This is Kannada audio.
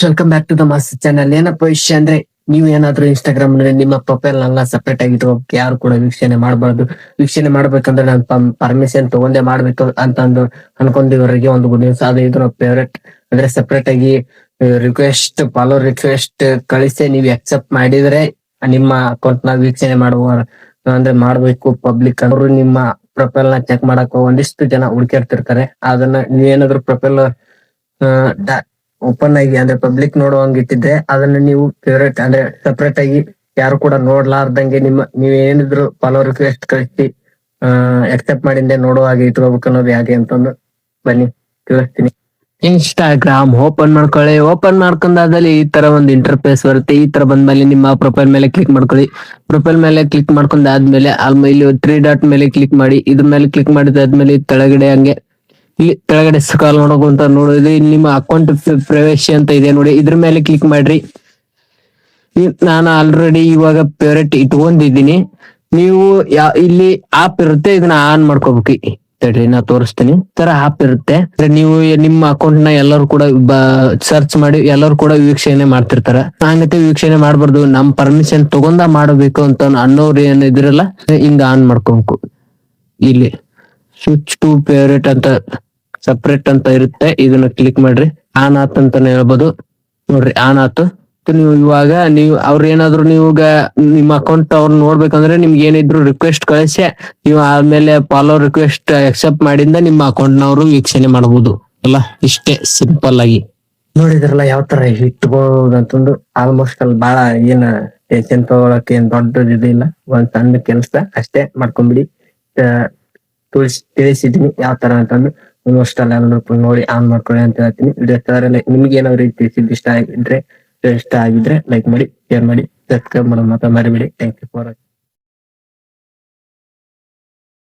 Welcome back to the mass channel. ಏನಪ್ಪ ವಿಷಯ ಅಂದ್ರೆ, ನೀವು ಏನಾದ್ರೂ ಇನ್ಸ್ಟಾಗ್ರಾಮ್ ನಲ್ಲಿ ನಿಮ್ಮ ಪ್ರೊಫೈಲ್ ನೆಲ್ಲ ಸಪರೇಟ್ ಆಗಿ ಇಟ್ಕೋಬೇಕು, ಯಾರು ಕೂಡ ವೀಕ್ಷಣೆ ಮಾಡಬಾರ್ದು. ವೀಕ್ಷಣೆ ಮಾಡ್ಬೇಕಂದ್ರೆ ನಾನು ಪರ್ಮಿಷನ್ ತಗೊಂಡೇ ಮಾಡ್ಬೇಕು ಅಂತಂದು ಅನ್ಕೊಂಡಿವರಿಗೆ ಒಂದು ಗುಡ್ ನ್ಯೂಸ್. ಅದು ಇದು ಫೇವ್ರೆಟ್ ಅಂದ್ರೆ ಸಪರೇಟ್ ಆಗಿ ರಿಕ್ವೆಸ್ಟ್, ಫಾಲೋ ರಿಕ್ವೆಸ್ಟ್ ಕಳಿಸಿ ನೀವು ಅಕ್ಸೆಪ್ಟ್ ಮಾಡಿದ್ರೆ ನಿಮ್ಮ ಅಕೌಂಟ್ ನ ವೀಕ್ಷಣೆ ಮಾಡುವ ಅಂದ್ರೆ ಮಾಡ್ಬೇಕು. ಪಬ್ಲಿಕ್ ಅವರು ನಿಮ್ಮ ಪ್ರೊಫೈಲ್ ನ ಚೆಕ್ ಮಾಡಕ್ ಒಂದಿಷ್ಟು ಜನ ಹುಡುಕಿರ್ತಿರ್ತಾರೆ. ಅದನ್ನ ನೀವೇನಾದ್ರೂ ಪ್ರೊಫೈಲ್ ಓಪನ್ ಆಗಿ ಅಂದ್ರೆ ಪಬ್ಲಿಕ್ ನೋಡುವಂಗ ಇಟ್ಟಿದ್ರೆ ಅದನ್ನ ನೀವು ಫೇವ್ರೇಟ್ ಅಂದ್ರೆ ಸಪರೇಟ್ ಆಗಿ ಯಾರು ಕೂಡ ನೋಡ್ಲಾರ್ದಂಗೆ ನೀವ್ ಏನಿದ್ರು ಫಾಲೋ ರಿಕ್ವೆಸ್ಟ್ ಕಳಿಸಿ ಅಕ್ಸೆಪ್ಟ್ ಮಾಡಿಂದೆ ನೋಡುವ ಹಾಗೆ ಇಟ್ಕೋಬೇಕು ಅನ್ನೋದು ಹೇಗೆ ಅಂತಂದು ಬನ್ನಿ ತಿಳಿಸ್ತೀನಿ. ಇನ್ಸ್ಟಾಗ್ರಾಮ್ ಓಪನ್ ಮಾಡ್ಕೊಳ್ಳಿ. ಓಪನ್ ಮಾಡ್ಕೊಂಡಾದಲ್ಲಿ ಈ ತರ ಒಂದು ಇಂಟರ್ಫೇಸ್ ಬರುತ್ತೆ. ಈ ತರ ಬಂದ್ಮೇಲೆ ನಿಮ್ಮ ಪ್ರೊಫೈಲ್ ಮೇಲೆ ಕ್ಲಿಕ್ ಮಾಡ್ಕೊಳ್ಳಿ. ಪ್ರೊಫೈಲ್ ಮೇಲೆ ಕ್ಲಿಕ್ ಮಾಡ್ಕೊಂಡಾದ್ಮೇಲೆ ಇಲ್ಲಿ 3 ಡಾಟ್ ಮೇಲೆ ಕ್ಲಿಕ್ ಮಾಡಿ. ಇದ್ರ ಮೇಲೆ ಕ್ಲಿಕ್ ಮಾಡಿದಾದ್ಮೇಲೆ ತೆಳಗಡೆ ಹಂಗೆ ಇಲ್ಲಿ ಕೆಳಗಡೆ ಸ್ಕ್ರಾಲ್ ಅಂತ ನೋಡಿದ್ರೆ ಇಲ್ಲಿ ನಿಮ್ಮ ಅಕೌಂಟ್ ಪ್ರವೇಶ ಅಂತ ಇದೆ ನೋಡಿ, ಇದ್ರ ಮೇಲೆ ಕ್ಲಿಕ್ ಮಾಡ್ರಿ. ನಾನು ಆಲ್ರೆಡಿ ಇವಾಗ ಫೇವ್ರೇಟ್ ಇಟ್ಕೊಂಡಿದ್ದೀನಿ. ನೀವು ಇಲ್ಲಿ ಆಪ್ ಇರುತ್ತೆ, ಇದನ್ನ ಆನ್ ಮಾಡ್ಕೋಬೇಕು. ತಡ್ರಿ ನಾ ತೋರಿಸ್ತೀನಿ. ತರ ಆಪ್ ಇರುತ್ತೆ, ನೀವು ನಿಮ್ಮ ಅಕೌಂಟ್ ನ ಎಲ್ಲರೂ ಕೂಡ ಸರ್ಚ್ ಮಾಡಿ ಎಲ್ಲರೂ ಕೂಡ ವೀಕ್ಷಣೆ ಮಾಡ್ತಿರ್ತಾರ. ಹಂಗತೆ ವೀಕ್ಷಣೆ ಮಾಡ್ಬಾರ್ದು, ನಮ್ ಪರ್ಮಿಷನ್ ತಗೊಂಡ ಮಾಡಬೇಕು ಅಂತ ಅನ್ನೋರು ಏನಿದ್ರಲ್ಲ ಹಿಂಗ ಆನ್ ಮಾಡ್ಕೋಬೇಕು. ಇಲ್ಲಿ ಸ್ವಿಚ್ ಟು ಫೇವ್ರೇಟ್ ಅಂತ ಸಪ್ರೇಟ್ ಅಂತ ಇರುತ್ತೆ, ಇದನ್ನ ಕ್ಲಿಕ್ ಮಾಡ್ರಿ. ಆನ್ ಆತ್ ಅಂತಾನೆ ಹೇಳ್ಬೋದು ನೋಡ್ರಿ, ಆನ್ ಆತು. ನೀವು ಇವಾಗ ಅವ್ರ ಏನಾದ್ರು ನೀವಾಗ ನಿಮ್ಮ ಅಕೌಂಟ್ ಅವ್ರು ನೋಡ್ಬೇಕಂದ್ರೆ ನಿಮ್ಗೆ ಏನಿದ್ರು ರಿಕ್ವೆಸ್ಟ್ ಕಳಿಸಿ ನೀವು ಆದ್ಮೇಲೆ ಫಾಲೋ ರಿಕ್ವೆಸ್ಟ್ ಅಕ್ಸೆಪ್ಟ್ ಮಾಡಿಂದ ನಿಮ್ಮ ಅಕೌಂಟ್ ನವರು ವೀಕ್ಷಣೆ ಮಾಡಬಹುದು ಅಲ್ಲ. ಇಷ್ಟೇ ಸಿಂಪಲ್ ಆಗಿ ನೋಡಿದ್ರಲ್ಲ ಯಾವ ತರ ಇಟ್ಬಹುದು ಅಂತಂದು. ಆಲ್ಮೋಸ್ಟ್ ಅಲ್ಲಿ ಬಾಳ ಏನ್ ಟೆನ್ಷನ್ ತಗೊಳಕ್ ಏನ್ ದೊಡ್ಡದು ಇದಿಲ್ಲ, ಒಂದ್ ಸಣ್ಣ ಕೆಲ್ಸ ಅಷ್ಟೇ ಮಾಡ್ಕೊಂಡ್ಬಿಡಿ. ತಿಳಿಸಿದೀನಿ ಯಾವ ತರ ಅಂತಂದು. ಆಲ್ಮೋಸ್ಟ್ ಅಲ್ಲಿ ನೋಡಿ ಆನ್ ಮಾಡ್ಕೊಳ್ಳಿ ಅಂತ ಹೇಳ್ತೀನಿ. ವಿಡಿಯೋ ನಿಮ್ಗೆ ಏನಾದ್ರು ಇಷ್ಟ ಆಗಿದ್ರೆ ಲೈಕ್ ಮಾಡಿ, ಶೇರ್ ಮಾಡಿ, ಸಬ್ಸ್ಕ್ರೈಬ್ ಮಾಡೋದು ಮಾತ್ರ ಮರಿಬೇಡಿ. Thank you for watching.